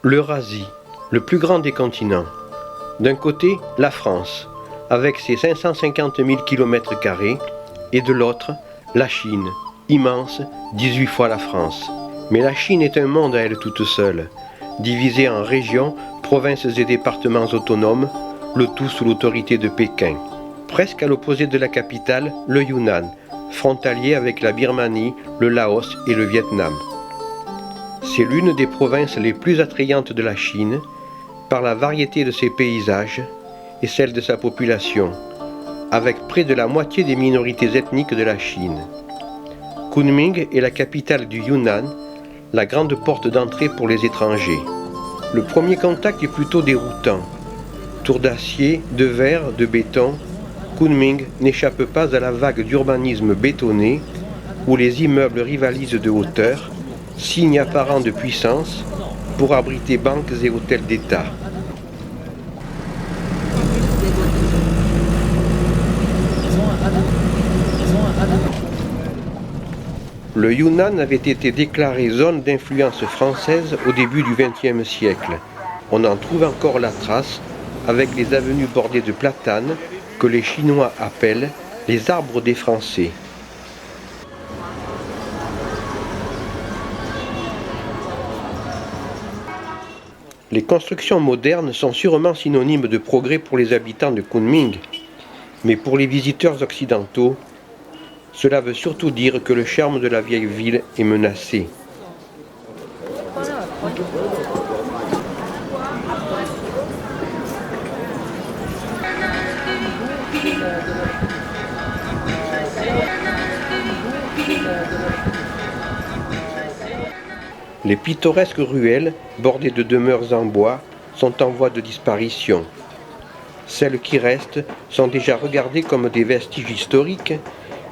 L'Eurasie, le plus grand des continents. D'un côté, la France, avec ses 550 000 km², et de l'autre, la Chine, immense, 18 fois la France. Mais la Chine est un monde à elle toute seule, divisé en régions, provinces et départements autonomes, le tout sous l'autorité de Pékin. Presque à l'opposé de la capitale, le Yunnan, frontalier avec la Birmanie, le Laos et le Vietnam. C'est l'une des provinces les plus attrayantes de la Chine, par la variété de ses paysages et celle de sa population, avec près de la moitié des minorités ethniques de la Chine. Kunming est la capitale du Yunnan, la grande porte d'entrée pour les étrangers. Le premier contact est plutôt déroutant. Tour d'acier, de verre, de béton, Kunming n'échappe pas à la vague d'urbanisme bétonné où les immeubles rivalisent de hauteur, signe apparent de puissance pour abriter banques et hôtels d'État. Le Yunnan avait été déclaré zone d'influence française au début du XXe siècle. On en trouve encore la trace avec les avenues bordées de platanes que les Chinois appellent les arbres des Français. Les constructions modernes sont sûrement synonymes de progrès pour les habitants de Kunming, mais pour les visiteurs occidentaux, cela veut surtout dire que le charme de la vieille ville est menacé. Les pittoresques ruelles, bordées de demeures en bois, sont en voie de disparition. Celles qui restent sont déjà regardées comme des vestiges historiques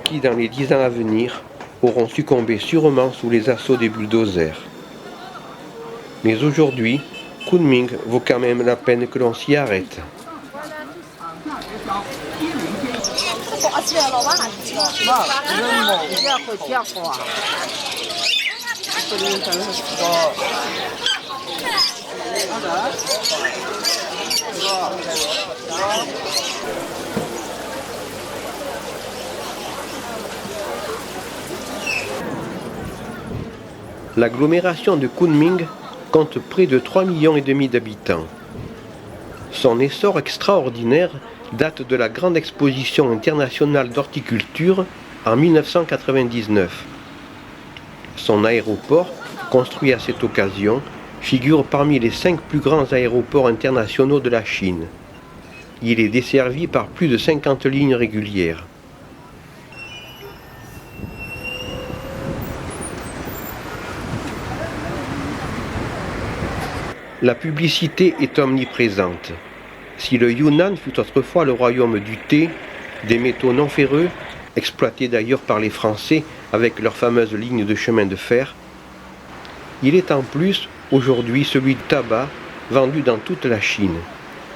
qui, dans les 10 ans à venir, auront succombé sûrement sous les assauts des bulldozers. Mais aujourd'hui, Kunming vaut quand même la peine que l'on s'y arrête. L'agglomération de Kunming compte près de 3,5 millions d'habitants. Son essor extraordinaire date de la grande exposition internationale d'horticulture en 1999. Son aéroport, construit à cette occasion, figure parmi les 5 plus grands aéroports internationaux de la Chine. Il est desservi par plus de 50 lignes régulières. La publicité est omniprésente. Si le Yunnan fut autrefois le royaume du thé, des métaux non ferreux, exploités d'ailleurs par les Français avec leurs fameuses lignes de chemin de fer, il est en plus aujourd'hui celui du tabac vendu dans toute la Chine.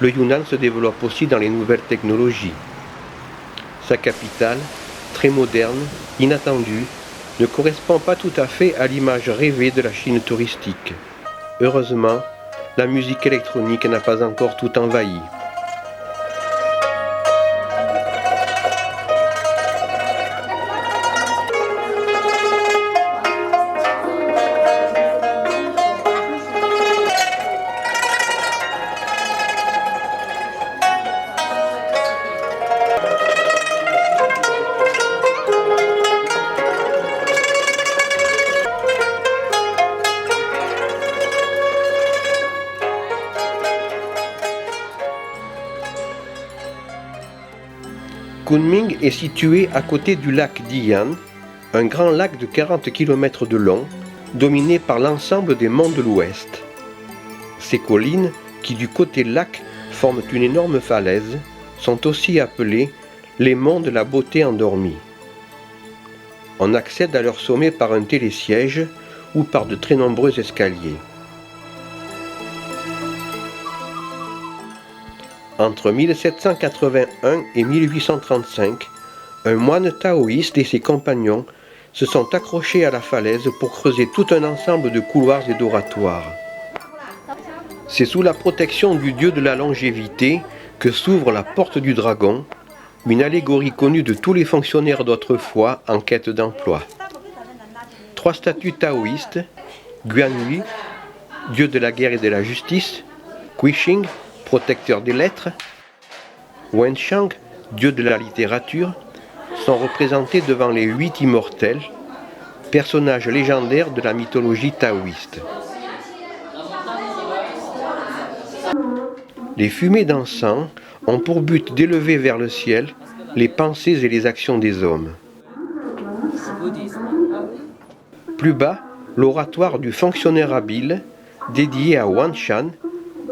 Le Yunnan se développe aussi dans les nouvelles technologies. Sa capitale, très moderne, inattendue, ne correspond pas tout à fait à l'image rêvée de la Chine touristique. Heureusement, la musique électronique n'a pas encore tout envahi. Kunming est situé à côté du lac Diyan, un grand lac de 40 km de long, dominé par l'ensemble des monts de l'Ouest. Ces collines, qui du côté lac forment une énorme falaise, sont aussi appelées les monts de la beauté endormie. On accède à leur sommet par un télésiège ou par de très nombreux escaliers. Entre 1781 et 1835, un moine taoïste et ses compagnons se sont accrochés à la falaise pour creuser tout un ensemble de couloirs et d'oratoires. C'est sous la protection du dieu de la longévité que s'ouvre la porte du dragon, une allégorie connue de tous les fonctionnaires d'autrefois en quête d'emploi. 3 statues taoïstes, Guanyu, dieu de la guerre et de la justice, Qixing, protecteur des lettres, Wenshang, dieu de la littérature, sont représentés devant les 8 immortels, personnages légendaires de la mythologie taoïste. Les fumées d'encens ont pour but d'élever vers le ciel les pensées et les actions des hommes. Plus bas, l'oratoire du fonctionnaire habile, dédié à Wanshan,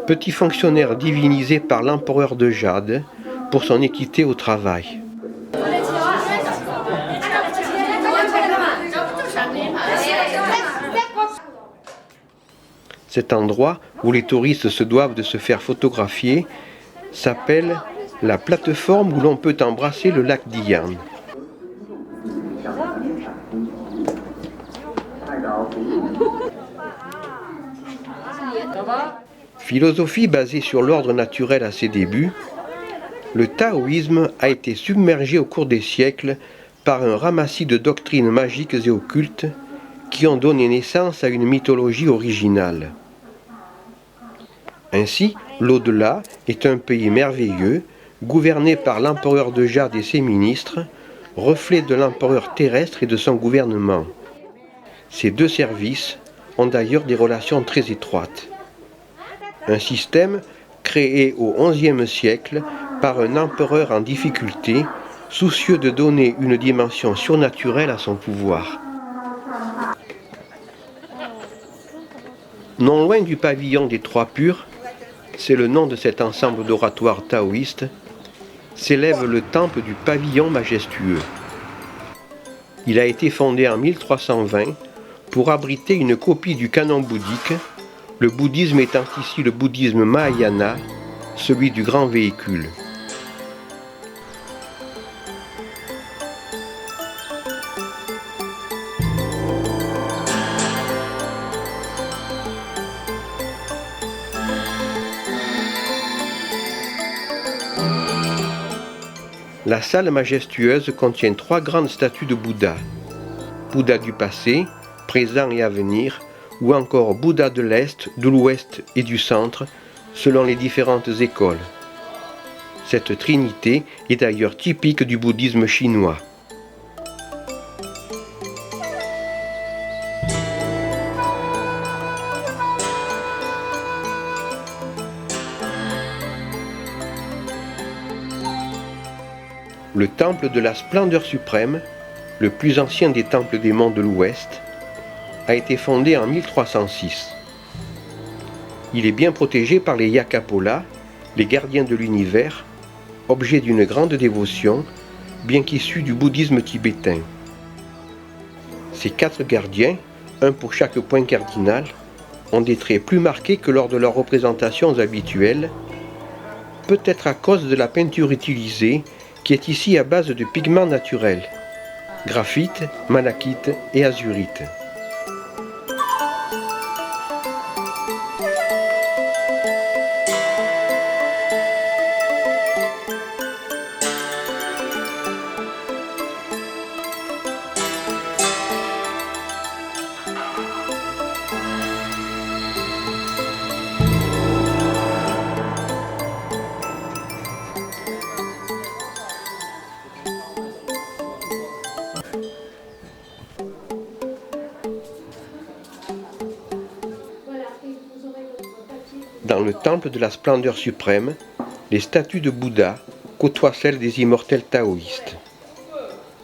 petit fonctionnaire divinisé par l'empereur de Jade pour son équité au travail. Cet endroit où les touristes se doivent de se faire photographier s'appelle la plateforme où l'on peut embrasser le lac Dian. Philosophie basée sur l'ordre naturel à ses débuts, le taoïsme a été submergé au cours des siècles par un ramassis de doctrines magiques et occultes qui ont donné naissance à une mythologie originale. Ainsi, l'au-delà est un pays merveilleux, gouverné par l'empereur de Jade et ses ministres, reflet de l'empereur terrestre et de son gouvernement. Ces 2 services ont d'ailleurs des relations très étroites. Un système créé au XIe siècle par un empereur en difficulté, soucieux de donner une dimension surnaturelle à son pouvoir. Non loin du pavillon des 3 Purs, c'est le nom de cet ensemble d'oratoires taoïstes, s'élève le temple du pavillon majestueux. Il a été fondé en 1320 pour abriter une copie du canon bouddhique, le bouddhisme étant ici le bouddhisme Mahayana, celui du grand véhicule. La salle majestueuse contient 3 grandes statues de Bouddha. Bouddha du passé, présent et à venir, ou encore Bouddha de l'Est, de l'Ouest et du Centre, selon les différentes écoles. Cette trinité est d'ailleurs typique du bouddhisme chinois. Le temple de la splendeur suprême, le plus ancien des temples des monts de l'Ouest, a été fondé en 1306. Il est bien protégé par les Yakapola, les gardiens de l'univers, objet d'une grande dévotion, bien qu'issus du bouddhisme tibétain. Ces 4 gardiens, un pour chaque point cardinal, ont des traits plus marqués que lors de leurs représentations habituelles, peut-être à cause de la peinture utilisée, qui est ici à base de pigments naturels, graphite, malachite et azurite. Dans le temple de la splendeur suprême, les statues de Bouddha côtoient celles des immortels taoïstes.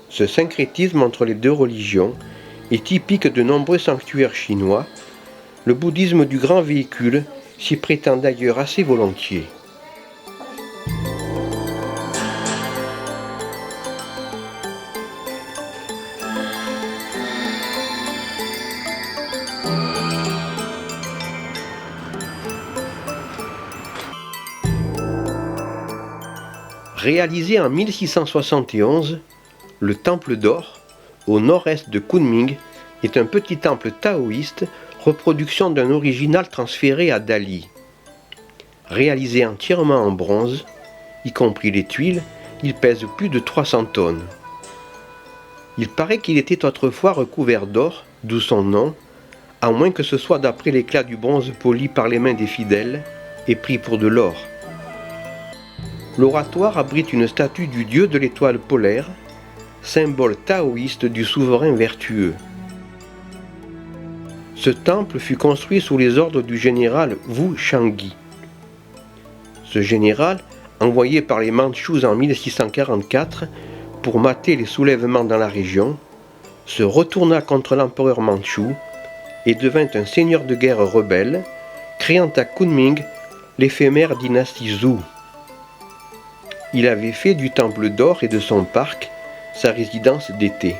Ce syncrétisme entre les 2 religions est typique de nombreux sanctuaires chinois. Le bouddhisme du grand véhicule s'y prétend d'ailleurs assez volontiers. Réalisé en 1671, le Temple d'Or, au nord-est de Kunming, est un petit temple taoïste, reproduction d'un original transféré à Dali. Réalisé entièrement en bronze, y compris les tuiles, il pèse plus de 300 tonnes. Il paraît qu'il était autrefois recouvert d'or, d'où son nom, à moins que ce soit d'après l'éclat du bronze poli par les mains des fidèles et pris pour de l'or. L'oratoire abrite une statue du dieu de l'étoile polaire, symbole taoïste du souverain vertueux. Ce temple fut construit sous les ordres du général Wu Shangyi. Ce général, envoyé par les Mandchous en 1644 pour mater les soulèvements dans la région, se retourna contre l'empereur mandchou et devint un seigneur de guerre rebelle, créant à Kunming l'éphémère dynastie Zhou. Il avait fait du temple d'or et de son parc sa résidence d'été.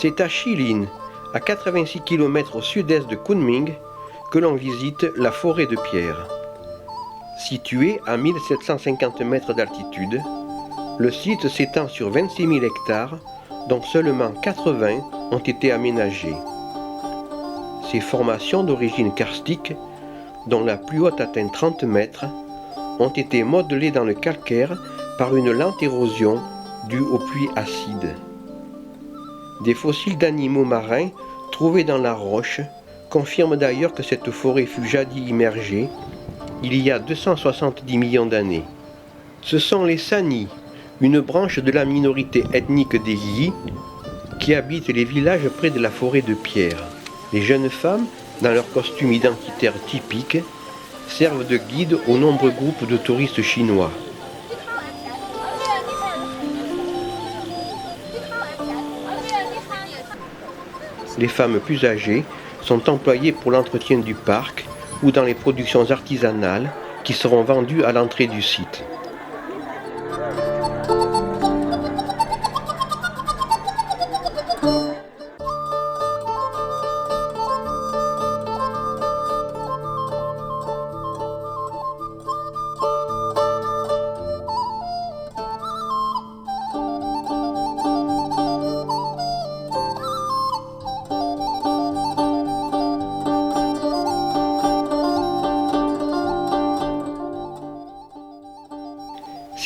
C'est à Shilin, à 86 km au sud-est de Kunming, que l'on visite la forêt de pierre. Située à 1750 mètres d'altitude, le site s'étend sur 26 000 hectares, dont seulement 80 ont été aménagés. Ces formations d'origine karstique, dont la plus haute atteint 30 mètres, ont été modelées dans le calcaire par une lente érosion due aux pluies acides. Des fossiles d'animaux marins trouvés dans la roche confirment d'ailleurs que cette forêt fut jadis immergée il y a 270 millions d'années. Ce sont les Sani, une branche de la minorité ethnique des Yi, qui habitent les villages près de la forêt de pierre. Les jeunes femmes, dans leurs costumes identitaires typiques, servent de guides aux nombreux groupes de touristes chinois. Les femmes plus âgées sont employées pour l'entretien du parc ou dans les productions artisanales qui seront vendues à l'entrée du site.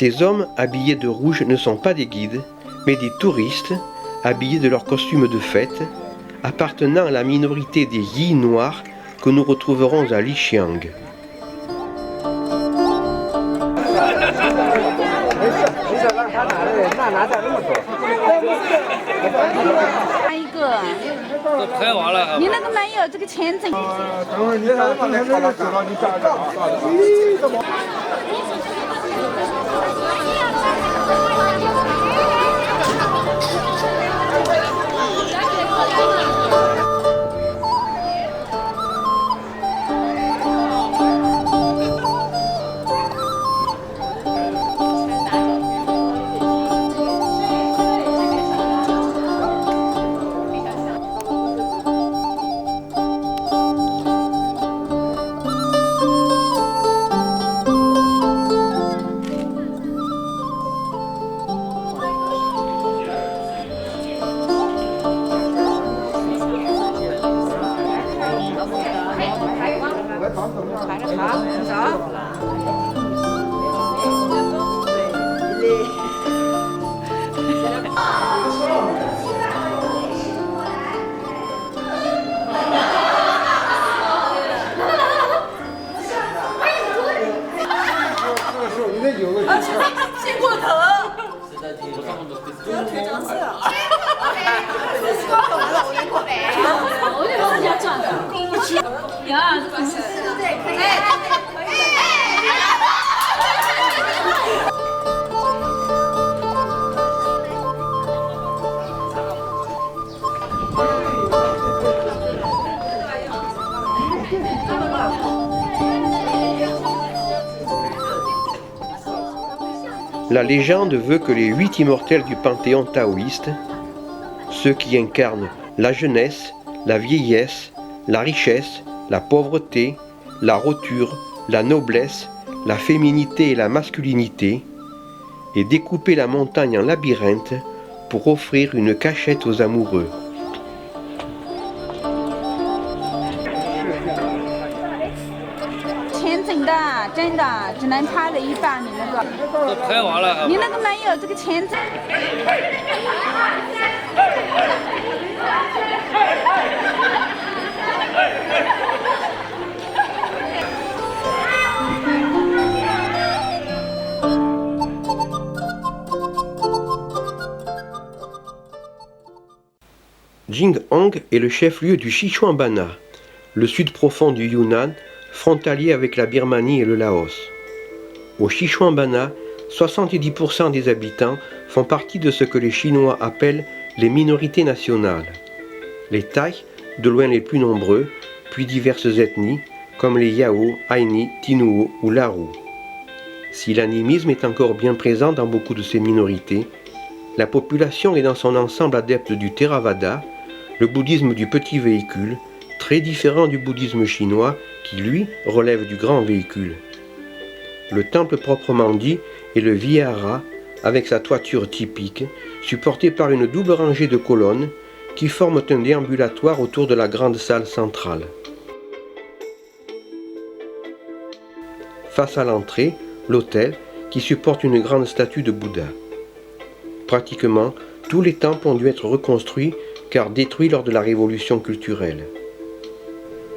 Ces hommes habillés de rouge ne sont pas des guides, mais des touristes habillés de leurs costumes de fête, appartenant à la minorité des Yi noirs que nous retrouverons à Lixiang. 屁股疼。腿长刺。我也是家转的。呀，这可是。La légende veut que les 8 immortels du panthéon taoïste, ceux qui incarnent la jeunesse, la vieillesse, la richesse, la pauvreté, la roture, la noblesse, la féminité et la masculinité, aient découpé la montagne en labyrinthe pour offrir une cachette aux amoureux. Jinghong est le chef-lieu du Sichuan-Bana, le sud profond du Yunnan, frontalier avec la Birmanie et le Laos. Au Sichuan-Bana, 70% des habitants font partie de ce que les Chinois appellent les minorités nationales. Les Thaïs, de loin les plus nombreux, puis diverses ethnies, comme les Yao, Aini, Tinuo ou Laru. Si l'animisme est encore bien présent dans beaucoup de ces minorités, la population est dans son ensemble adepte du Theravada, le bouddhisme du petit véhicule, très différent du bouddhisme chinois qui, lui, relève du grand véhicule. Le temple proprement dit est le Vihara, avec sa toiture typique, supportée par une double rangée de colonnes qui forment un déambulatoire autour de la grande salle centrale. Face à l'entrée, l'autel, qui supporte une grande statue de Bouddha. Pratiquement, tous les temples ont dû être reconstruits car détruits lors de la révolution culturelle.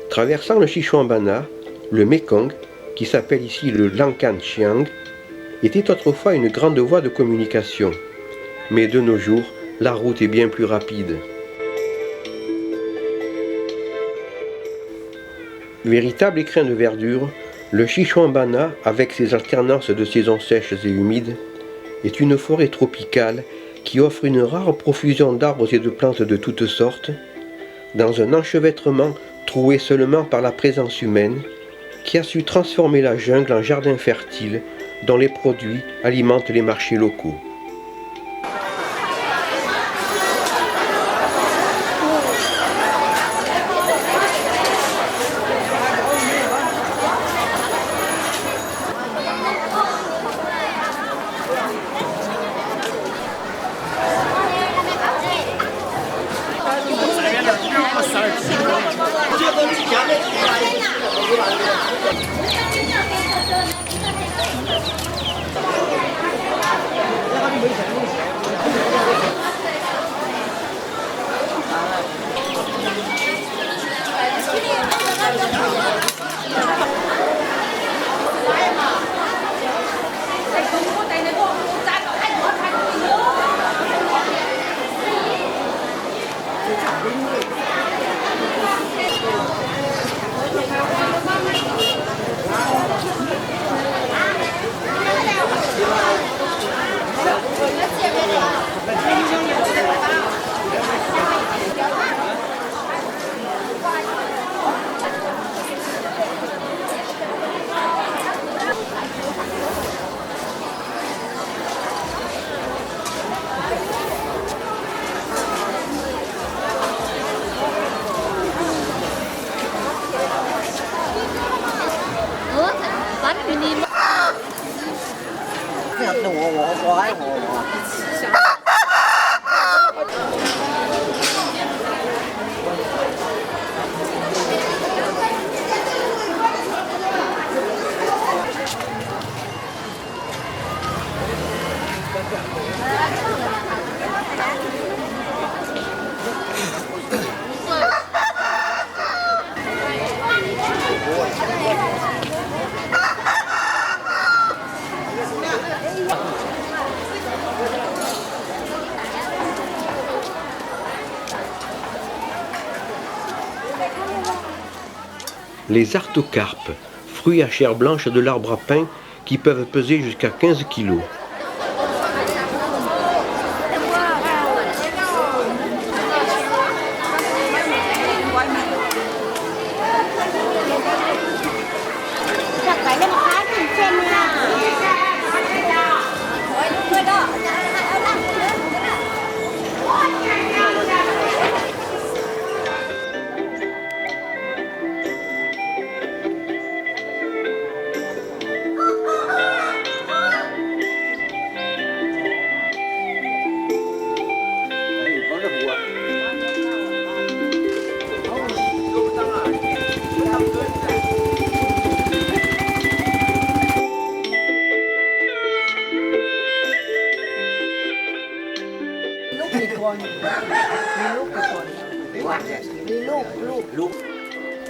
Traversant le Sichuan-Bana, le Mekong, qui s'appelle ici le Langkan-Chiang, était autrefois une grande voie de communication. Mais de nos jours, la route est bien plus rapide. Véritable écrin de verdure, le Sichuan-Bana, avec ses alternances de saisons sèches et humides, est une forêt tropicale qui offre une rare profusion d'arbres et de plantes de toutes sortes, dans un enchevêtrement troué seulement par la présence humaine, qui a su transformer la jungle en jardin fertile dont les produits alimentent les marchés locaux. Les artocarpes, fruits à chair blanche de l'arbre à pain qui peuvent peser jusqu'à 15 kilos.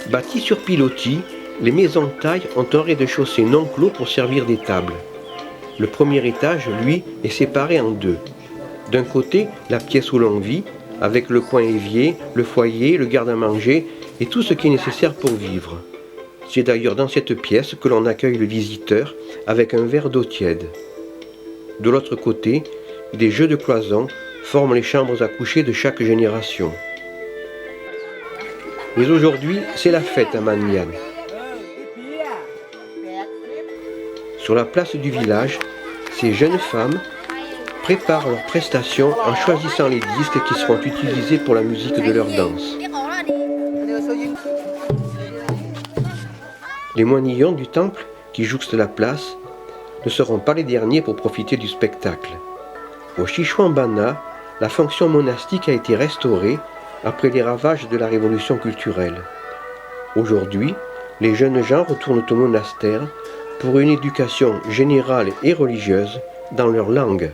Bâties sur pilotis, les maisons de taille ont un rez-de-chaussée non clos pour servir des tables. Le premier étage, lui, est séparé en deux. D'un côté, la pièce où l'on vit, avec le coin évier, le foyer, le garde-à-manger et tout ce qui est nécessaire pour vivre. C'est d'ailleurs dans cette pièce que l'on accueille le visiteur avec un verre d'eau tiède. De l'autre côté, des jeux de cloisons forment les chambres à coucher de chaque génération. Mais aujourd'hui, c'est la fête à Magnan. Sur la place du village, ces jeunes femmes préparent leurs prestations en choisissant les disques qui seront utilisés pour la musique de leur danse. Les moinillons du temple qui jouxtent la place ne seront pas les derniers pour profiter du spectacle. Au Chichouambana, la fonction monastique a été restaurée après les ravages de la révolution culturelle. Aujourd'hui, les jeunes gens retournent au monastère pour une éducation générale et religieuse dans leur langue.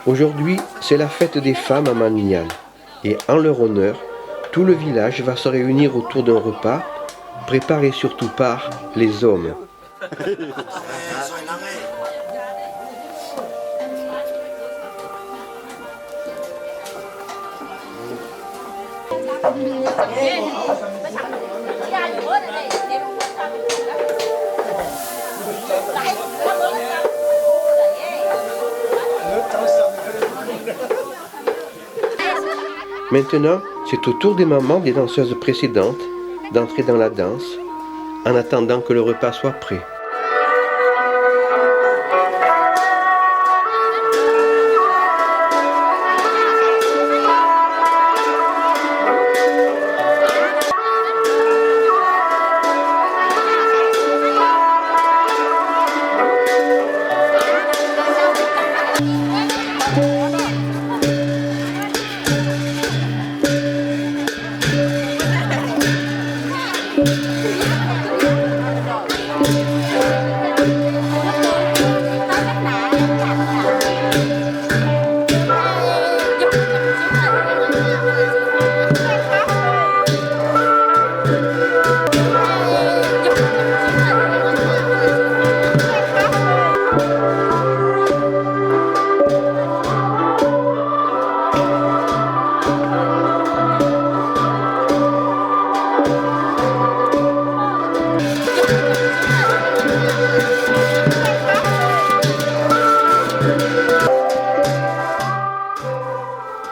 Aujourd'hui, c'est la fête des femmes à Magnan, et en leur honneur, tout le village va se réunir autour d'un repas, préparé surtout par les hommes. Maintenant, c'est au tour des mamans des danseuses précédentes d'entrer dans la danse en attendant que le repas soit prêt.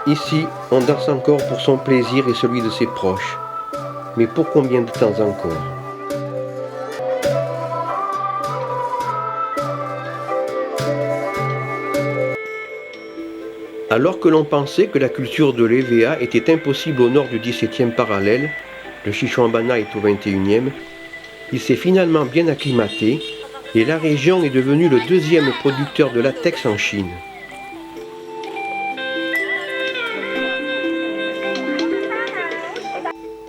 Ici, on danse encore pour son plaisir et celui de ses proches. Mais pour combien de temps encore ? Alors que l'on pensait que la culture de l'EVA était impossible au nord du 17e parallèle, le Xishuangbanna est au 21e, il s'est finalement bien acclimaté et la région est devenue le deuxième producteur de latex en Chine.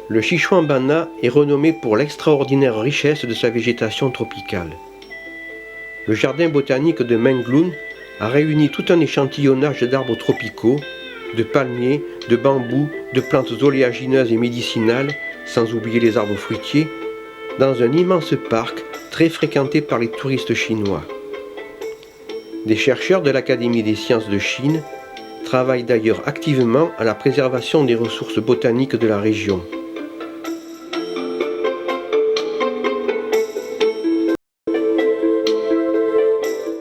Le Xishuangbanna est renommé pour l'extraordinaire richesse de sa végétation tropicale. Le jardin botanique de Menglun a réuni tout un échantillonnage d'arbres tropicaux, de palmiers, de bambous, de plantes oléagineuses et médicinales, sans oublier les arbres fruitiers, dans un immense parc très fréquenté par les touristes chinois. Des chercheurs de l'Académie des sciences de Chine travaillent d'ailleurs activement à la préservation des ressources botaniques de la région.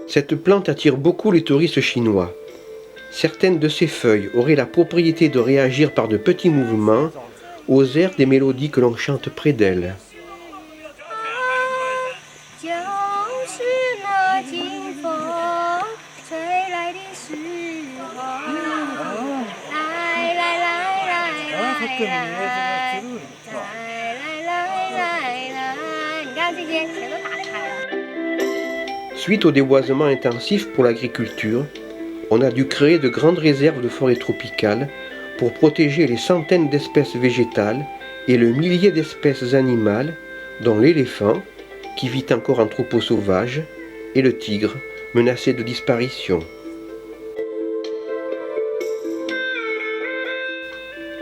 Cette plante attire beaucoup les touristes chinois. Certaines de ses feuilles auraient la propriété de réagir par de petits mouvements aux airs des mélodies que l'on chante près d'elle. Suite au déboisement intensif pour l'agriculture, on a dû créer de grandes réserves de forêts tropicales pour protéger les centaines d'espèces végétales et le millier d'espèces animales, dont l'éléphant, qui vit encore en troupeau sauvage, et le tigre, menacé de disparition.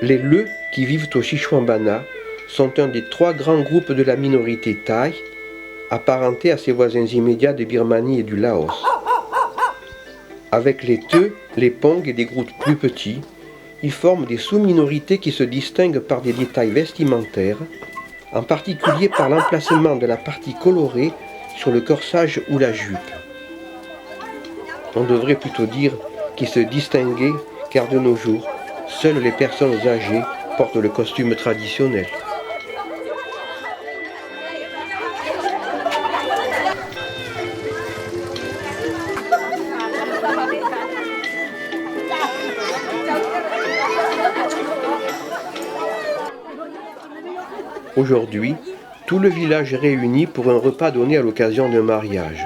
Les Leux qui vivent au Xishuangbanna sont un des 3 grands groupes de la minorité thaï, apparentés à ses voisins immédiats de Birmanie et du Laos. Avec les Teux, les Pong et des groupes plus petits, ils forment des sous-minorités qui se distinguent par des détails vestimentaires, en particulier par l'emplacement de la partie colorée sur le corsage ou la jupe. On devrait plutôt dire qu'ils se distinguaient car de nos jours, seules les personnes âgées portent le costume traditionnel. Aujourd'hui, tout le village est réuni pour un repas donné à l'occasion d'un mariage.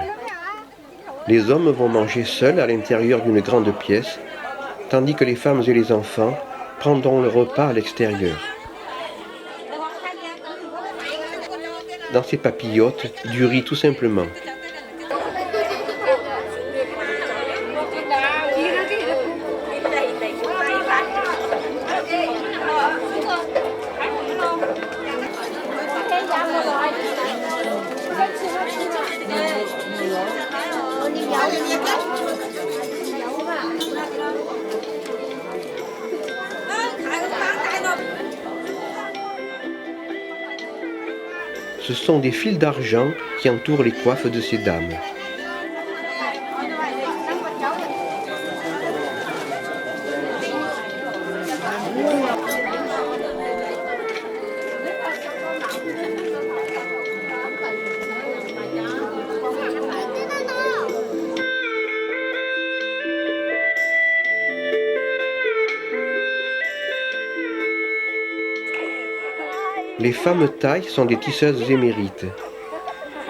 Les hommes vont manger seuls à l'intérieur d'une grande pièce, tandis que les femmes et les enfants prendront le repas à l'extérieur. Dans ces papillotes, du riz tout simplement. ce sont des fils d'argent qui entourent les coiffes de ces dames. Les femmes thaïs sont des tisseuses émérites.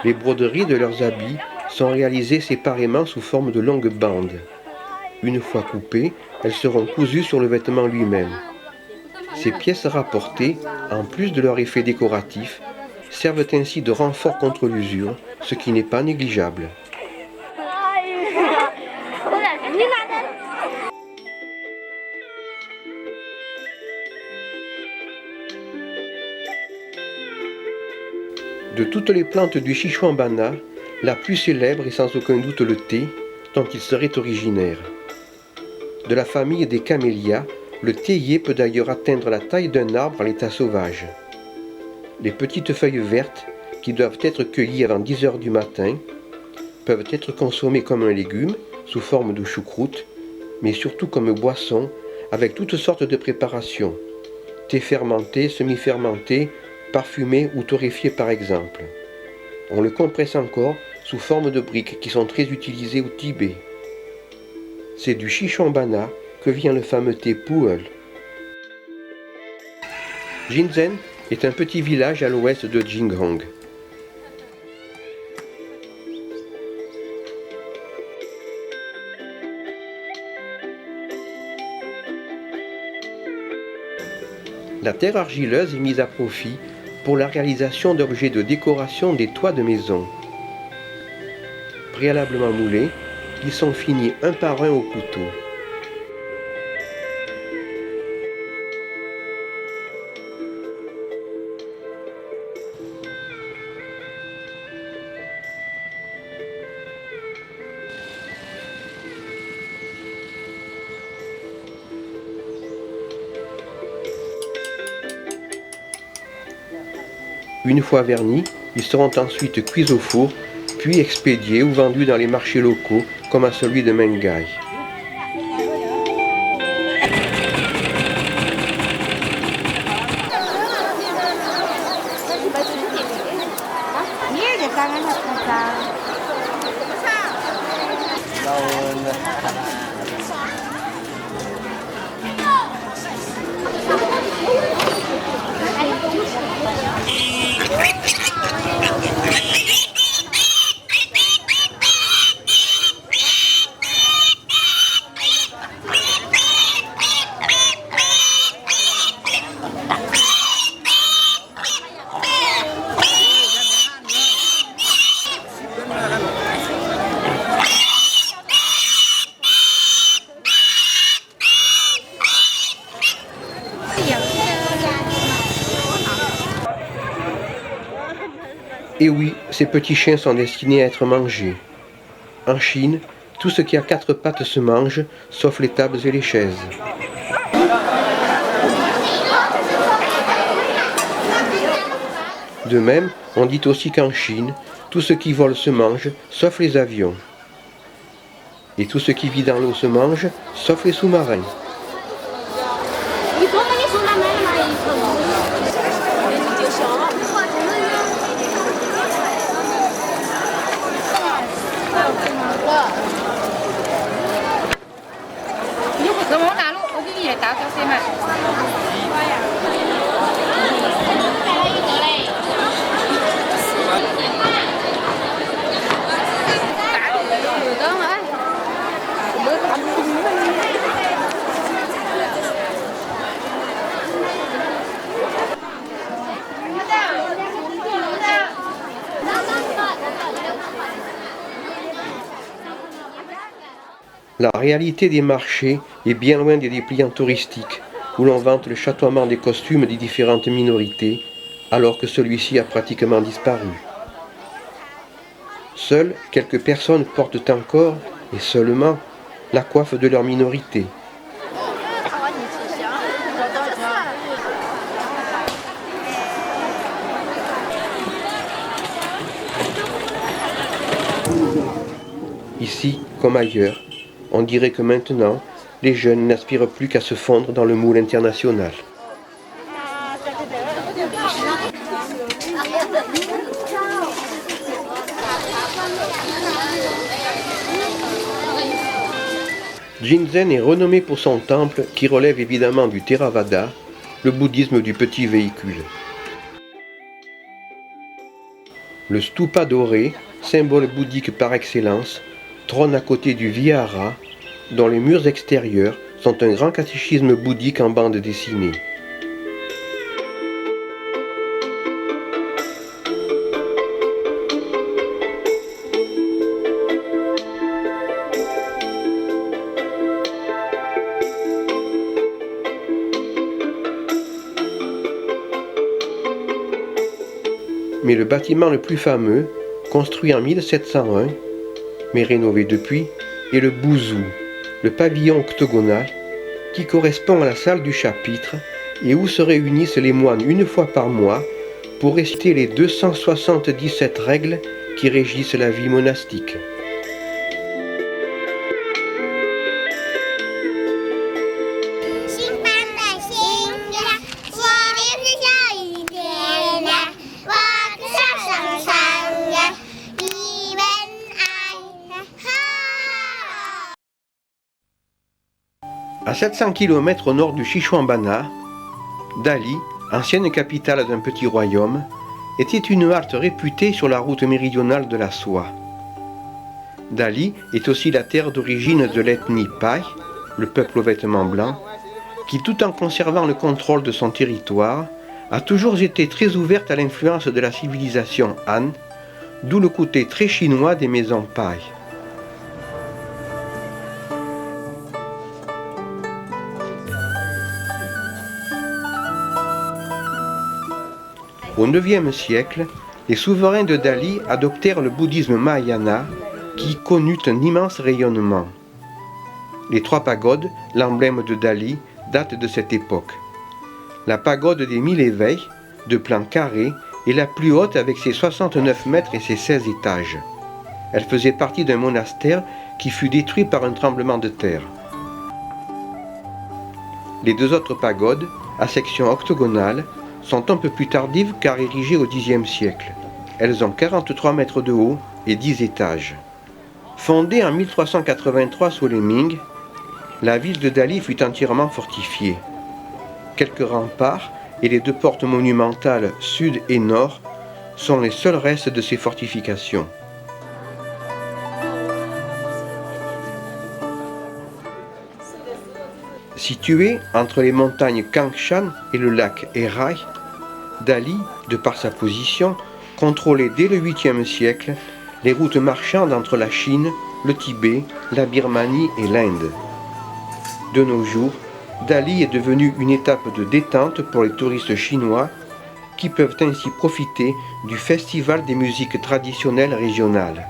Les broderies de leurs habits sont réalisées séparément sous forme de longues bandes. Une fois coupées, elles seront cousues sur le vêtement lui-même. Ces pièces rapportées, en plus de leur effet décoratif, servent ainsi de renfort contre l'usure, ce qui n'est pas négligeable. De toutes les plantes du Sichuan-bana, la plus célèbre est sans aucun doute le thé, dont il serait originaire. De la famille des camélias, le théier peut d'ailleurs atteindre la taille d'un arbre à l'état sauvage. Les petites feuilles vertes, qui doivent être cueillies avant 10 heures du matin, peuvent être consommées comme un légume, sous forme de choucroute, mais surtout comme boisson, avec toutes sortes de préparations. Thé fermenté, semi-fermenté, parfumé ou torréfié par exemple. On le compresse encore sous forme de briques qui sont très utilisées au Tibet. C'est du Sichuan-bana que vient le fameux thé Pu'er. Jinzhen est un petit village à l'ouest de Jinghong. La terre argileuse est mise à profit pour la réalisation d'objets de décoration des toits de maison. Préalablement moulés, ils sont finis un par un au couteau. Une fois vernis, ils seront ensuite cuits au four, puis expédiés ou vendus dans les marchés locaux, comme à celui de Mengai. Et oui, ces petits chiens sont destinés à être mangés. En Chine, tout ce qui a 4 pattes se mange, sauf les tables et les chaises. De même, on dit aussi qu'en Chine, tout ce qui vole se mange, sauf les avions. Et tout ce qui vit dans l'eau se mange, sauf les sous-marins. La réalité des marchés est bien loin des dépliants touristiques, où l'on vante le chatoiement des costumes des différentes minorités, alors que celui-ci a pratiquement disparu. Seules quelques personnes portent encore, et seulement, la coiffe de leur minorité. Ici, comme ailleurs, on dirait que maintenant, les jeunes n'aspirent plus qu'à se fondre dans le moule international. Jinzen est renommé pour son temple qui relève évidemment du Theravada, le bouddhisme du petit véhicule. Le stupa doré, symbole bouddhique par excellence, trône à côté du vihara, dont les murs extérieurs sont un grand catéchisme bouddhique en bande dessinée. Mais le bâtiment le plus fameux, construit en 1701, mais rénové depuis, est le Buzu, le pavillon octogonal, qui correspond à la salle du chapitre et où se réunissent les moines une fois par mois pour réciter les 277 règles qui régissent la vie monastique. À 700 km au nord du Sichuanbana, Dali, ancienne capitale d'un petit royaume, était une halte réputée sur la route méridionale de la soie. Dali est aussi la terre d'origine de l'ethnie Pai, le peuple aux vêtements blancs, qui tout en conservant le contrôle de son territoire, a toujours été très ouverte à l'influence de la civilisation Han, d'où le côté très chinois des maisons Pai. Au IXe siècle, les souverains de Dali adoptèrent le bouddhisme Mahayana, qui connut un immense rayonnement. Les 3 pagodes, l'emblème de Dali, datent de cette époque. La pagode des 1000 éveils, de plan carré, est la plus haute avec ses 69 mètres et ses 16 étages. Elle faisait partie d'un monastère qui fut détruit par un tremblement de terre. Les 2 autres pagodes, à section octogonale, sont un peu plus tardives car érigées au Xe siècle. Elles ont 43 mètres de haut et 10 étages. Fondée en 1383 sous les Ming, la ville de Dali fut entièrement fortifiée. Quelques remparts et les 2 portes monumentales sud et nord sont les seuls restes de ces fortifications. Située entre les montagnes Kangshan et le lac Erai, Dali, de par sa position, contrôlait dès le 8e siècle les routes marchandes entre la Chine, le Tibet, la Birmanie et l'Inde. De nos jours, Dali est devenue une étape de détente pour les touristes chinois qui peuvent ainsi profiter du festival des musiques traditionnelles régionales.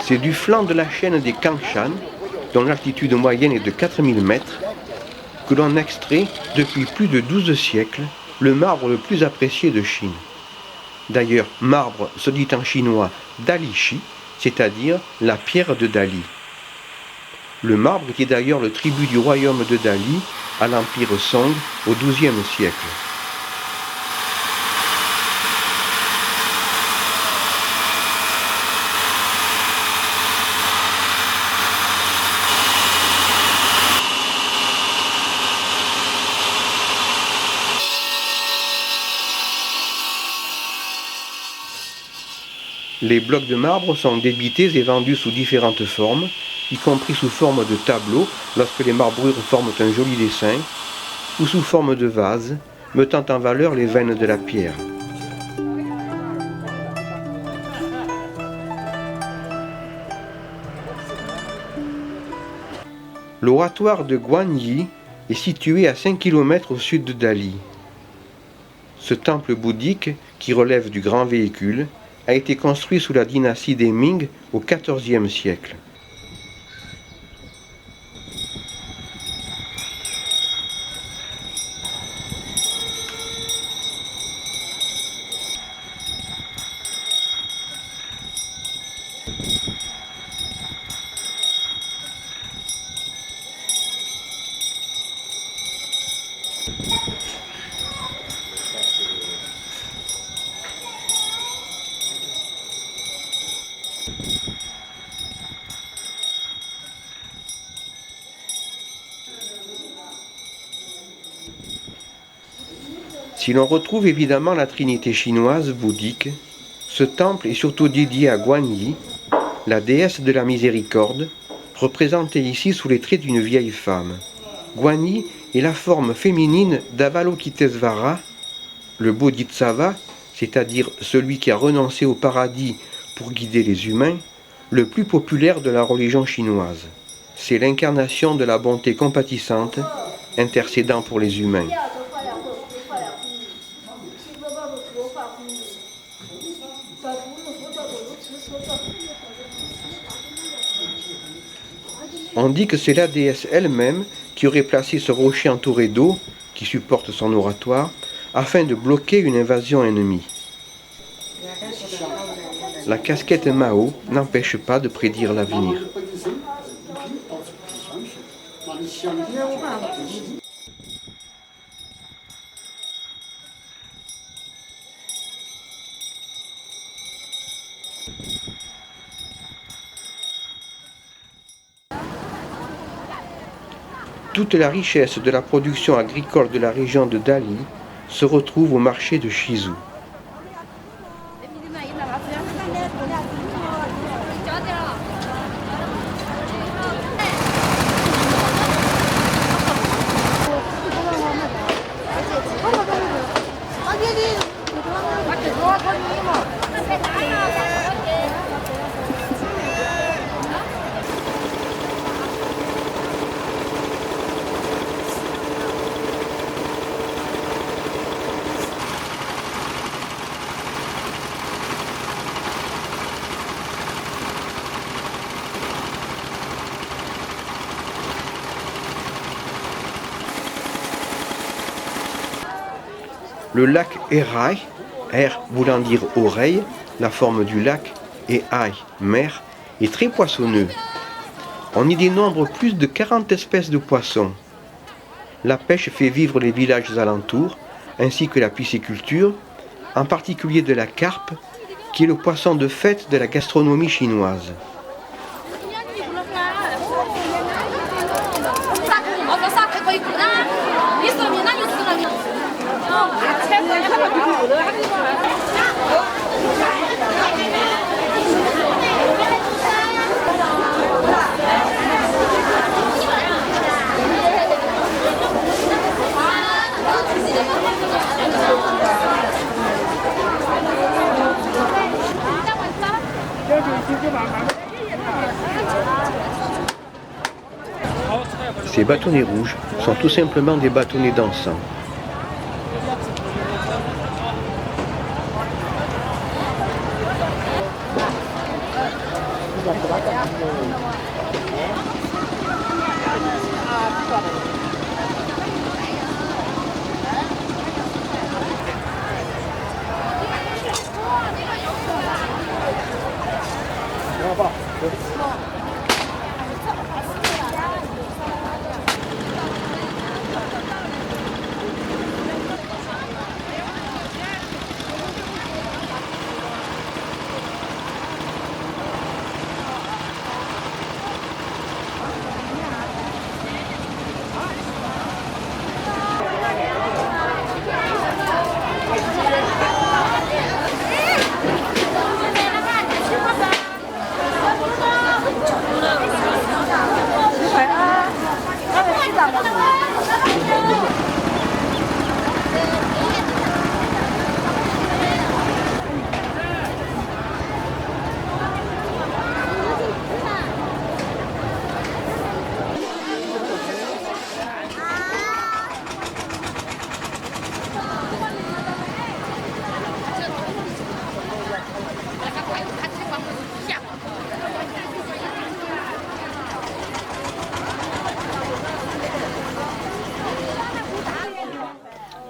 C'est du flanc de la chaîne des Kangshan, dont l'altitude moyenne est de 4000 mètres, que l'on extrait depuis plus de 12 siècles le marbre le plus apprécié de Chine. D'ailleurs, marbre se dit en chinois Dalishi, c'est-à-dire la pierre de Dali. Le marbre était d'ailleurs le tribut du royaume de Dali à l'empire Song au XIIe siècle. Les blocs de marbre sont débités et vendus sous différentes formes, y compris sous forme de tableaux lorsque les marbrures forment un joli dessin, ou sous forme de vase, mettant en valeur les veines de la pierre. L'oratoire de Guanyi est situé à 5 km au sud de Dali. Ce temple bouddhique, qui relève du grand véhicule, a été construit sous la dynastie des Ming au XIVe siècle. Si l'on retrouve évidemment la trinité chinoise bouddhique, ce temple est surtout dédié à Guanyi, la déesse de la miséricorde, représentée ici sous les traits d'une vieille femme. Guanyi est la forme féminine d'Avalokitesvara, le Bodhisattva, c'est-à-dire celui qui a renoncé au paradis pour guider les humains, le plus populaire de la religion chinoise. C'est l'incarnation de la bonté compatissante, intercédant pour les humains. On dit que c'est la déesse elle-même qui aurait placé ce rocher entouré d'eau, qui supporte son oratoire, afin de bloquer une invasion ennemie. La casquette Mao n'empêche pas de prédire l'avenir. Toute la richesse de la production agricole de la région de Dali se retrouve au marché de Shizhou. Le lac Erai, Er voulant dire oreille, la forme du lac, et Ai, mer, est très poissonneux. On y dénombre plus de 40 espèces de poissons. La pêche fait vivre les villages alentours, ainsi que la pisciculture, en particulier de la carpe, qui est le poisson de fête de la gastronomie chinoise. Ces bâtonnets rouges sont tout simplement des bâtonnets d'encens.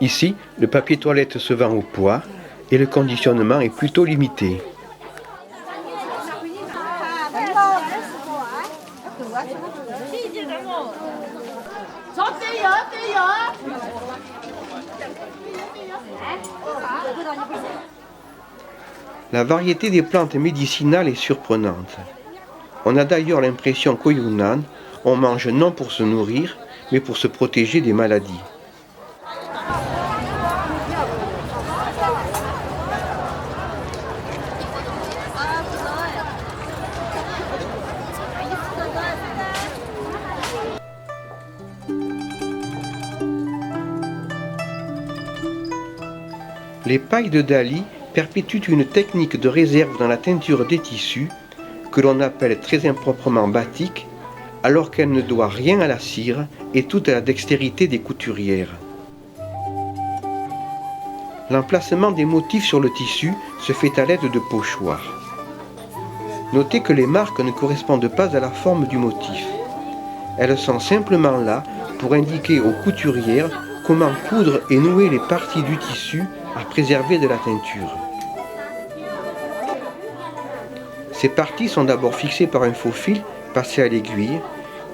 Ici, le papier toilette se vend au poids et le conditionnement est plutôt limité. La variété des plantes médicinales est surprenante. On a d'ailleurs l'impression qu'au Yunnan, on mange non pour se nourrir, mais pour se protéger des maladies. Les pailles de Dali perpétuent une technique de réserve dans la teinture des tissus que l'on appelle très improprement batik, alors qu'elle ne doit rien à la cire et tout à la dextérité des couturières. L'emplacement des motifs sur le tissu se fait à l'aide de pochoirs. Notez que les marques ne correspondent pas à la forme du motif. Elles sont simplement là pour indiquer aux couturières comment coudre et nouer les parties du tissu à préserver de la teinture. Ces parties sont d'abord fixées par un faux fil passé à l'aiguille,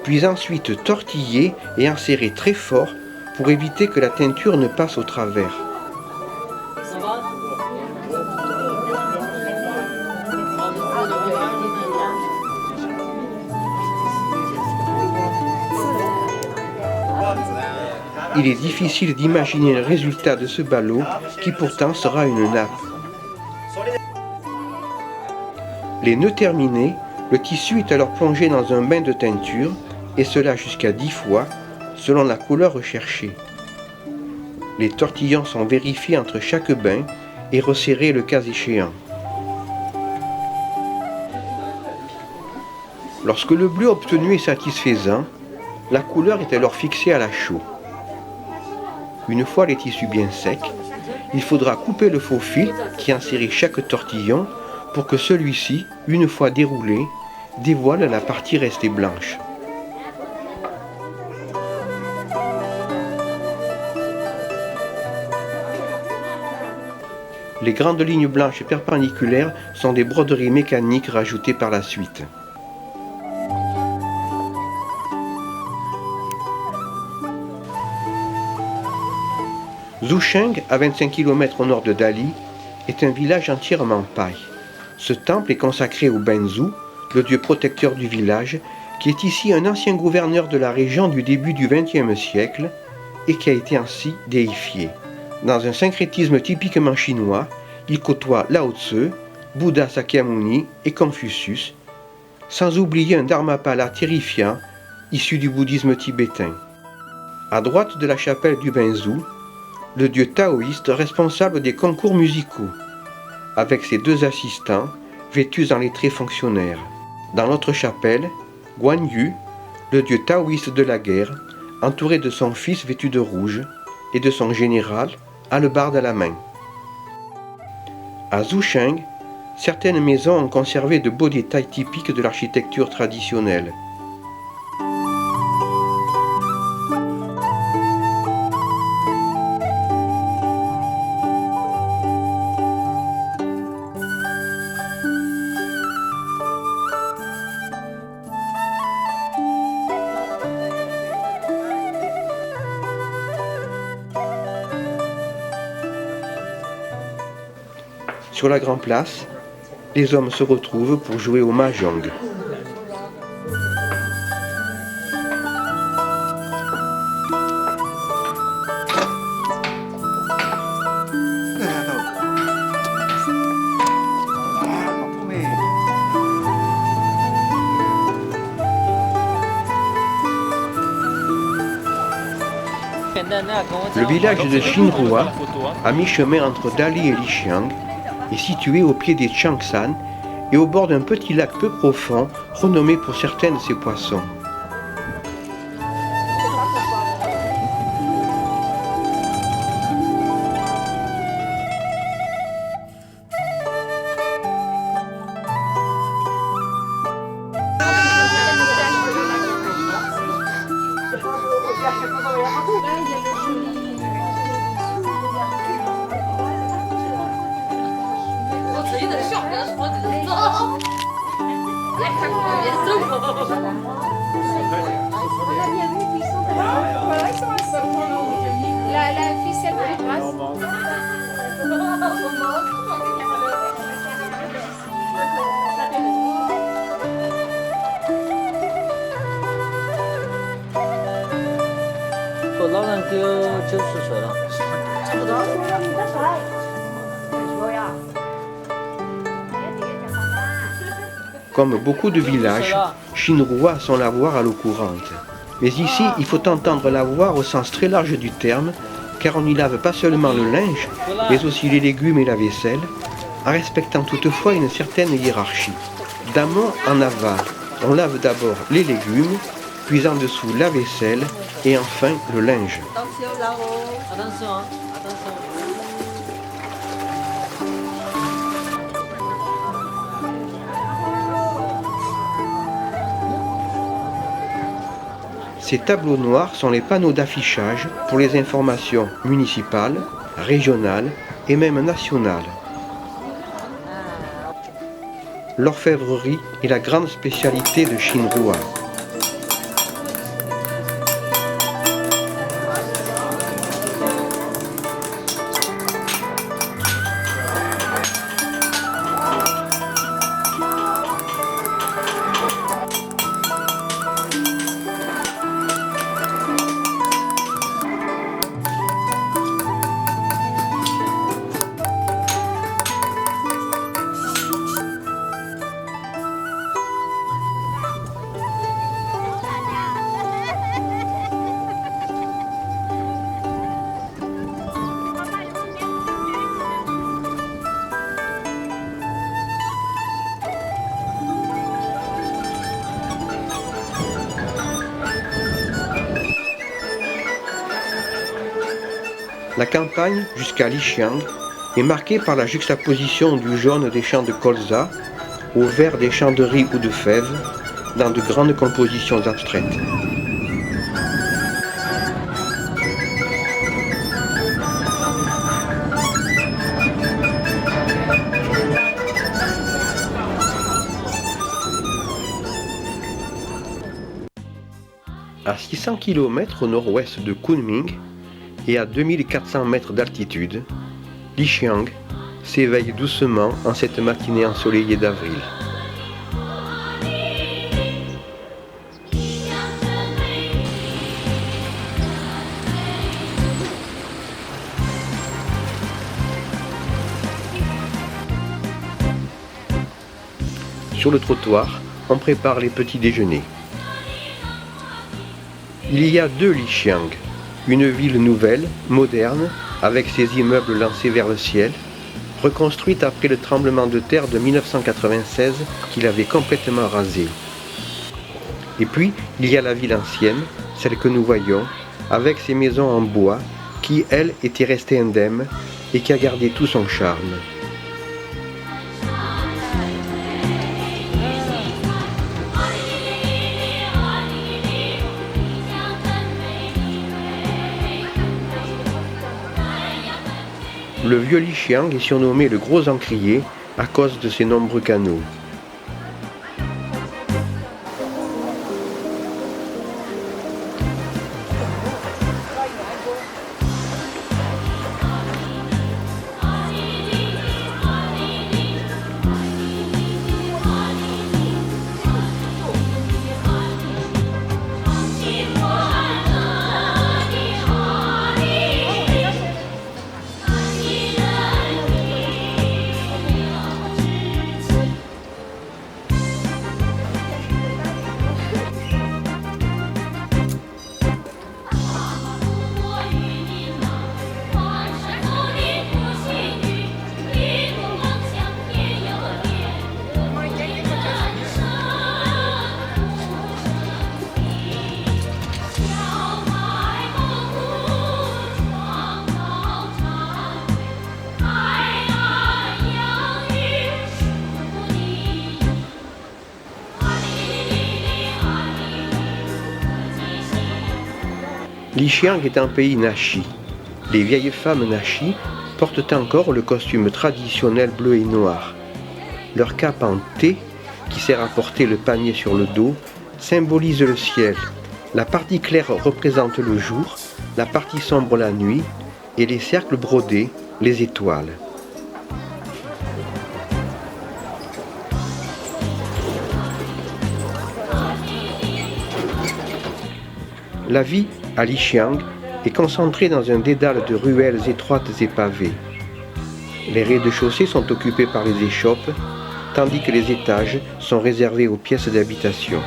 puis ensuite tortillées et enserrées très fort pour éviter que la teinture ne passe au travers. Il est difficile d'imaginer le résultat de ce ballot qui pourtant sera une nappe. Les nœuds terminés, le tissu est alors plongé dans un bain de teinture, et cela jusqu'à 10 fois, selon la couleur recherchée. Les tortillons sont vérifiés entre chaque bain et resserrés le cas échéant. Lorsque le bleu obtenu est satisfaisant, la couleur est alors fixée à la chaux. Une fois les tissus bien secs, il faudra couper le faux fil qui enserrait chaque tortillon pour que celui-ci, une fois déroulé, dévoile la partie restée blanche. Les grandes lignes blanches perpendiculaires sont des broderies mécaniques rajoutées par la suite. Zhucheng, à 25 km au nord de Dali, est un village entièrement paille. Ce temple est consacré au Benzhou, le dieu protecteur du village, qui est ici un ancien gouverneur de la région du début du XXe siècle et qui a été ainsi déifié. Dans un syncrétisme typiquement chinois, il côtoie Lao Tse, Bouddha Sakyamuni et Confucius, sans oublier un Dharmapala terrifiant issu du bouddhisme tibétain. À droite de la chapelle du Benzhou, le dieu taoïste responsable des concours musicaux, avec ses deux assistants vêtus en lettrés fonctionnaires. Dans l'autre chapelle, Guan Yu, le dieu taoïste de la guerre, entouré de son fils vêtu de rouge et de son général, hallebarde à la main. À Zhucheng, Certaines maisons ont conservé de beaux détails typiques de l'architecture traditionnelle. Sur la Grande Place, les hommes se retrouvent pour jouer au mahjong. Le village de Xinhua, à mi-chemin entre Dali et Lixiang, est situé au pied des Changshan et au bord d'un petit lac peu profond, renommé pour certains de ses poissons. La ficelle plus grasse. Comme beaucoup de villages, Xinhua sont lavoirs à l'eau courante. Mais ici, il faut entendre lavoir au sens très large du terme, car on n'y lave pas seulement le linge, mais aussi les légumes et la vaisselle, en respectant toutefois une certaine hiérarchie. D'amont en aval, on lave d'abord les légumes, puis en dessous la vaisselle, et enfin le linge. Ces tableaux noirs sont les panneaux d'affichage pour les informations municipales, régionales et même nationales. L'orfèvrerie est la grande spécialité de Xinhua. La campagne, jusqu'à Lixiang, est marquée par la juxtaposition du jaune des champs de colza au vert des champs de riz ou de fèves dans de grandes compositions abstraites. À 600 km au nord-ouest de Kunming, et à 2400 mètres d'altitude, Lixiang s'éveille doucement en cette matinée ensoleillée d'avril. Sur le trottoir, on prépare les petits déjeuners. Il y a deux Lixiang. Une ville nouvelle, moderne, avec ses immeubles lancés vers le ciel, reconstruite après le tremblement de terre de 1996 qui l'avait complètement rasée. Et puis, il y a la ville ancienne, celle que nous voyons, avec ses maisons en bois, qui, elle, était restée indemne et qui a gardé tout son charme. Le vieux Lixiang est surnommé le Gros Encrier à cause de ses nombreux canaux. Lixiang est un pays nachi. Les vieilles femmes nachi portent encore le costume traditionnel bleu et noir. Leur cape en T, qui sert à porter le panier sur le dos, symbolise le ciel. La partie claire représente le jour, la partie sombre la nuit, et les cercles brodés, les étoiles. La vie à Lixiang est concentrée dans un dédale de ruelles étroites et pavées. Les rez-de-chaussée sont occupés par les échoppes, tandis que les étages sont réservés aux pièces d'habitation.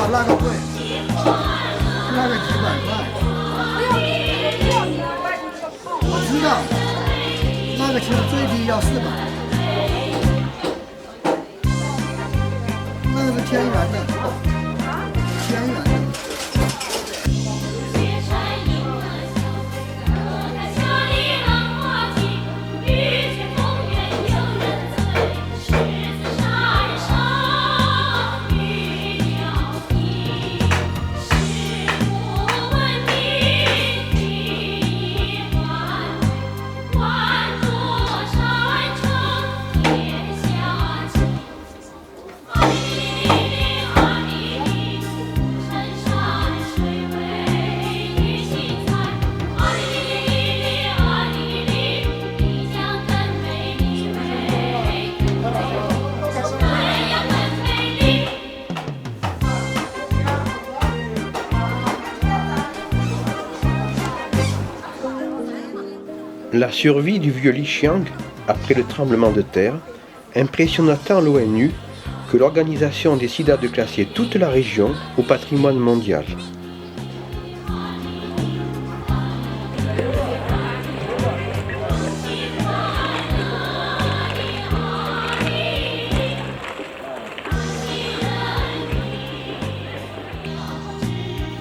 那个贵，那个几百块。我知道，那个其实最低要400，那个是天然的，天然的。 La survie du vieux Lixiang, après le tremblement de terre, impressionna tant l'ONU que l'organisation décida de classer toute la région au patrimoine mondial.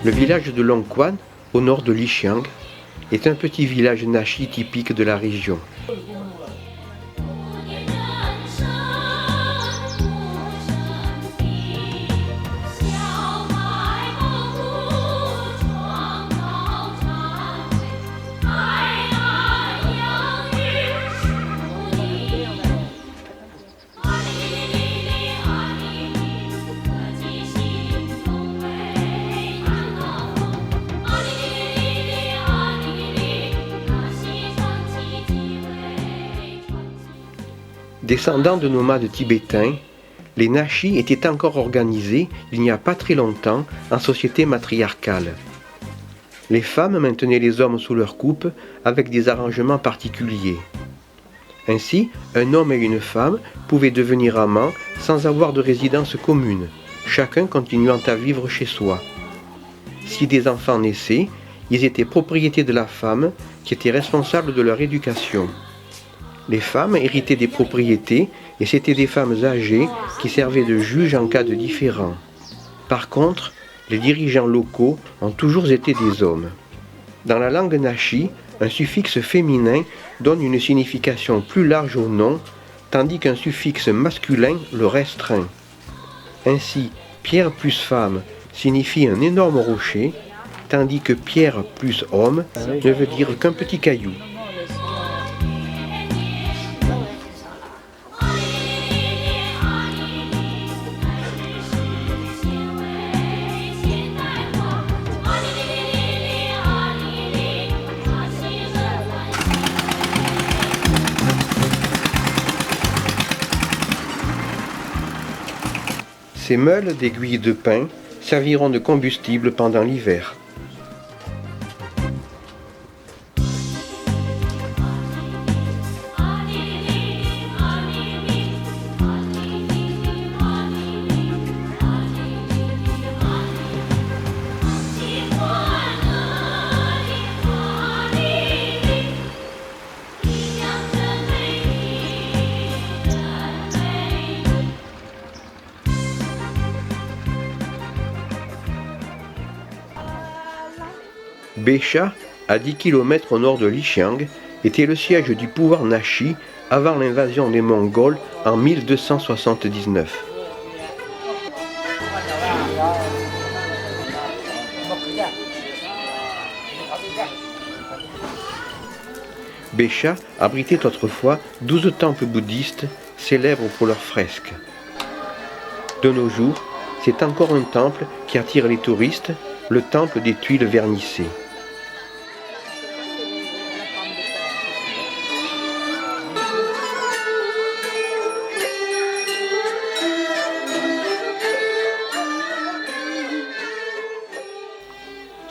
Le village de Longquan, au nord de Lixiang, est un petit village nachi typique de la région. Descendant de nomades tibétains, les Nashi étaient encore organisés, il n'y a pas très longtemps, en société matriarcale. Les femmes maintenaient les hommes sous leur coupe avec des arrangements particuliers. Ainsi, un homme et une femme pouvaient devenir amants sans avoir de résidence commune, chacun continuant à vivre chez soi. Si des enfants naissaient, ils étaient propriété de la femme qui était responsable de leur éducation. Les femmes héritaient des propriétés et c'étaient des femmes âgées qui servaient de juges en cas de différend. Par contre, les dirigeants locaux ont toujours été des hommes. Dans la langue Nashi, un suffixe féminin donne une signification plus large au nom, tandis qu'un suffixe masculin le restreint. Ainsi, pierre plus femme signifie un énorme rocher, tandis que pierre plus homme ne veut dire qu'un petit caillou. Ces meules d'aiguilles de pin serviront de combustible pendant l'hiver. Bécha, à 10 km au nord de Lixiang, était le siège du pouvoir Nashi avant l'invasion des Mongols en 1279. Bécha abritait autrefois 12 temples bouddhistes célèbres pour leurs fresques. De nos jours, c'est encore un temple qui attire les touristes, le temple des tuiles vernissées.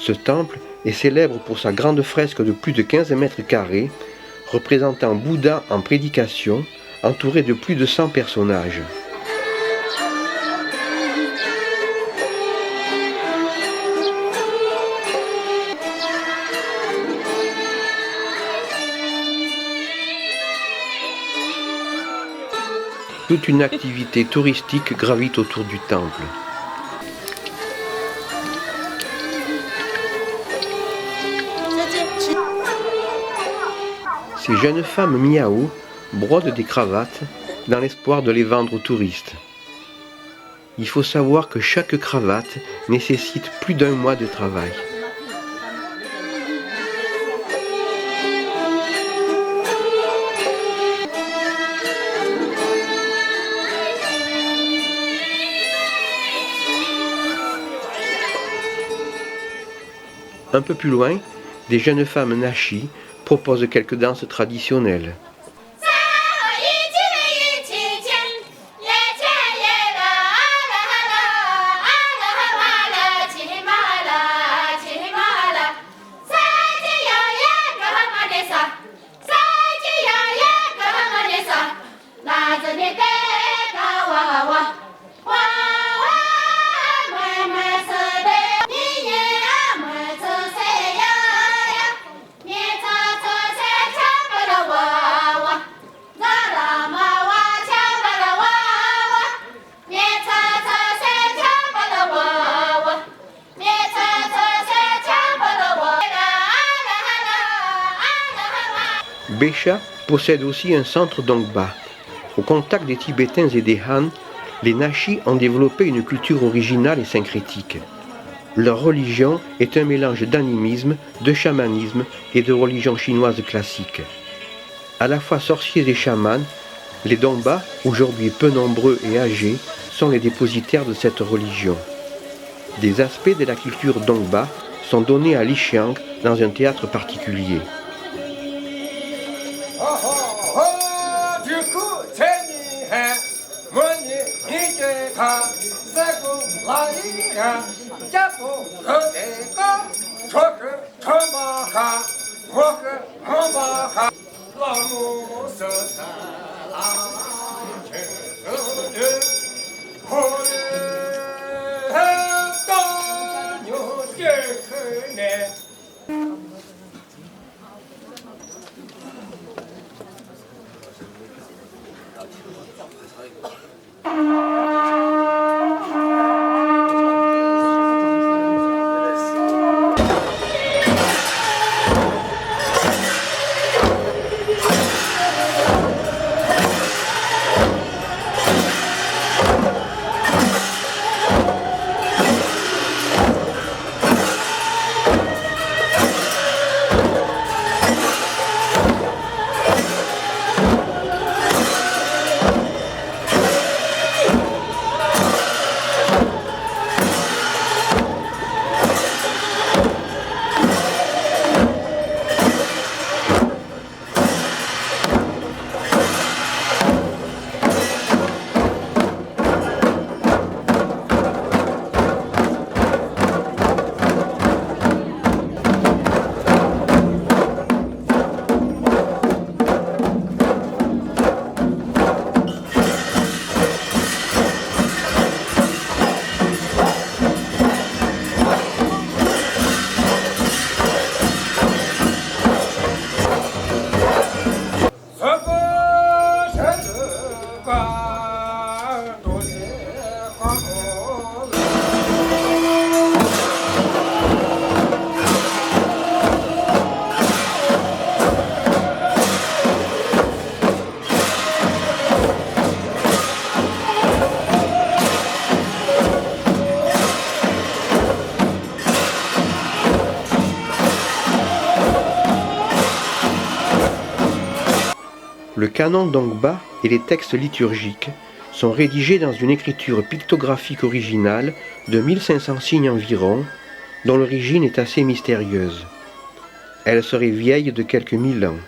Ce temple est célèbre pour sa grande fresque de plus de 15 mètres carrés, représentant Bouddha en prédication, entouré de plus de 100 personnages. Toute une activité touristique gravite autour du temple. Ces jeunes femmes miaou brodent des cravates dans l'espoir de les vendre aux touristes. Il faut savoir que chaque cravate nécessite plus d'1 mois de travail. Un peu plus loin, des jeunes femmes Nashi proposent quelques danses traditionnelles. Bécha possède aussi un centre Dongba. Au contact des Tibétains et des Han, les Nashi ont développé une culture originale et syncrétique. Leur religion est un mélange d'animisme, de chamanisme et de religion chinoise classique. À la fois sorciers et chamans, les Dongba, aujourd'hui peu nombreux et âgés, sont les dépositaires de cette religion. Des aspects de la culture Dongba sont donnés à Lixiang dans un théâtre particulier. Du coup, Le canon d'Ongba et les textes liturgiques sont rédigés dans une écriture pictographique originale de 1500 signes environ, dont l'origine est assez mystérieuse. Elle serait vieille de quelques 1000 ans.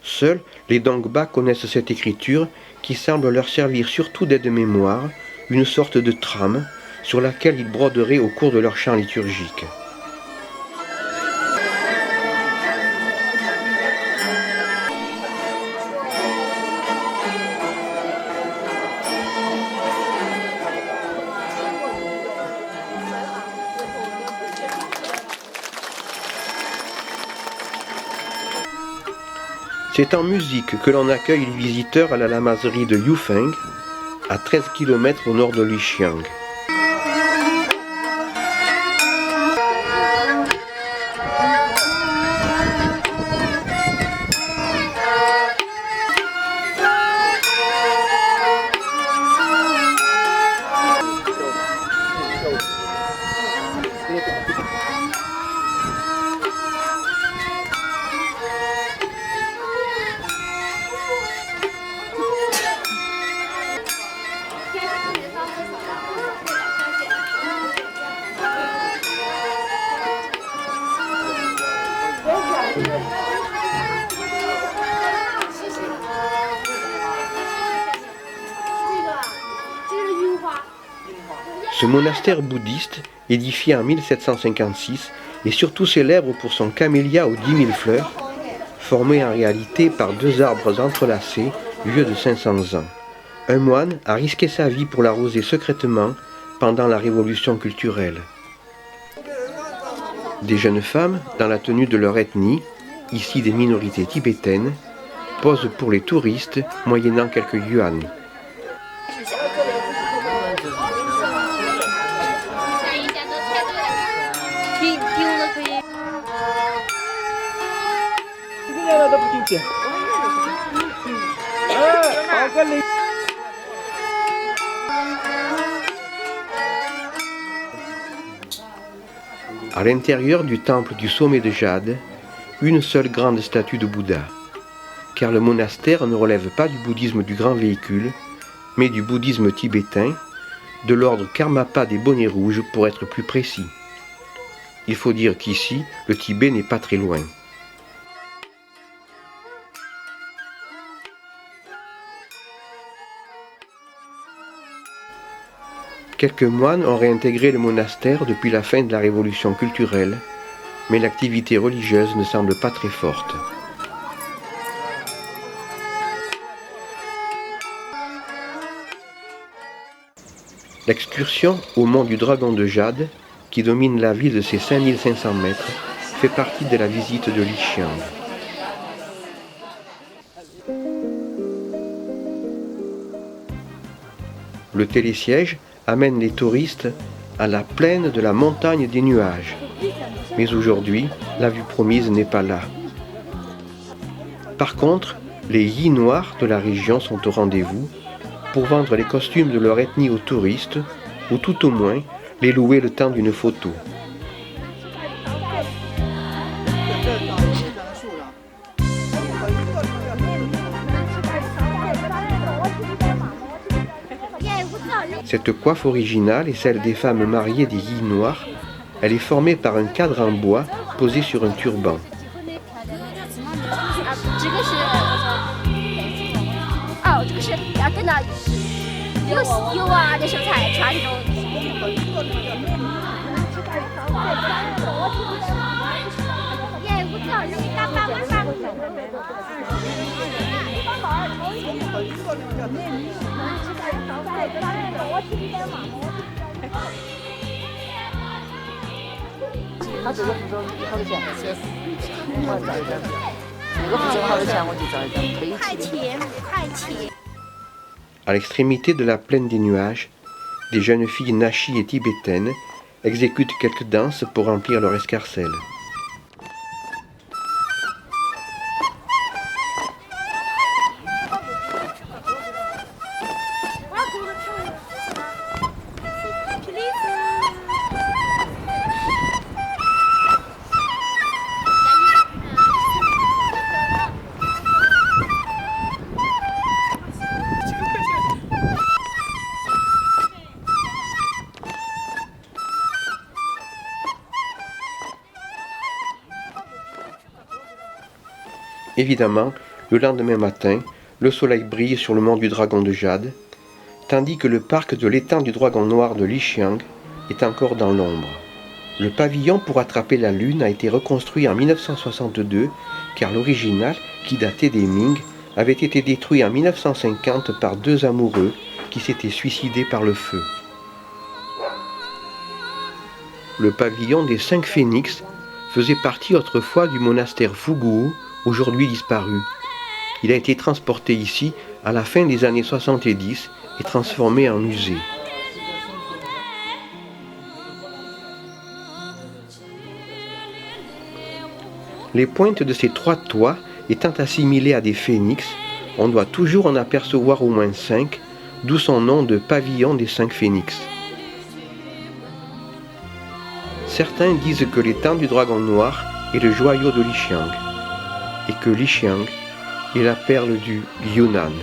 Seuls les Dongba connaissent cette écriture qui semble leur servir surtout d'aide-mémoire, une sorte de trame sur laquelle ils broderaient au cours de leur chant liturgique. C'est en musique que l'on accueille les visiteurs à la lamaserie de Yufeng, à 13 km au nord de Lixiang. Ce monastère bouddhiste, édifié en 1756, est surtout célèbre pour son camélia aux 10 000 fleurs, formé en réalité par 2 arbres entrelacés, vieux de 500 ans. Un moine a risqué sa vie pour l'arroser secrètement pendant la révolution culturelle. Des jeunes femmes, dans la tenue de leur ethnie, ici des minorités tibétaines, posent pour les touristes moyennant quelques yuan. À l'intérieur du temple du sommet de Jade, une seule grande statue de Bouddha, car le monastère ne relève pas du bouddhisme du grand véhicule, mais du bouddhisme tibétain, de l'ordre Karmapa des bonnets rouges pour être plus précis. Il faut dire qu'ici, le Tibet n'est pas très loin. Quelques moines ont réintégré le monastère depuis la fin de la révolution culturelle, mais l'activité religieuse ne semble pas très forte. L'excursion au mont du Dragon de Jade, qui domine la ville de ses 5500 mètres, fait partie de la visite de Lixiang. Le télésiège amène les touristes à la plaine de la montagne des nuages. Mais aujourd'hui, la vue promise n'est pas là. Par contre, les Yi noirs de la région sont au rendez-vous pour vendre les costumes de leur ethnie aux touristes, ou tout au moins les louer le temps d'une photo. Cette coiffe originale est celle des femmes mariées des Yi noirs. Elle est formée par un cadre en bois posé sur un turban. À l'extrémité de la plaine des nuages, des jeunes filles nachies et tibétaines exécutent quelques danses pour remplir leur escarcelle. Évidemment, le lendemain matin, le soleil brille sur le mont du Dragon de Jade, tandis que le parc de l'étang du Dragon Noir de Lixiang est encore dans l'ombre. Le pavillon pour attraper la lune a été reconstruit en 1962, car l'original, qui datait des Ming, avait été détruit en 1950 par deux amoureux qui s'étaient suicidés par le feu. Le pavillon des 5 phénix faisait partie autrefois du monastère Fuguo, aujourd'hui disparu. Il a été transporté ici à la fin des années 70 et transformé en musée. Les pointes de ces 3 toits étant assimilées à des phénix, on doit toujours en apercevoir au moins 5, d'où son nom de pavillon des 5 phénix. Certains disent que l'étang du Dragon Noir est le joyau de Lixiang, et que Lixiang est la perle du Yunnan.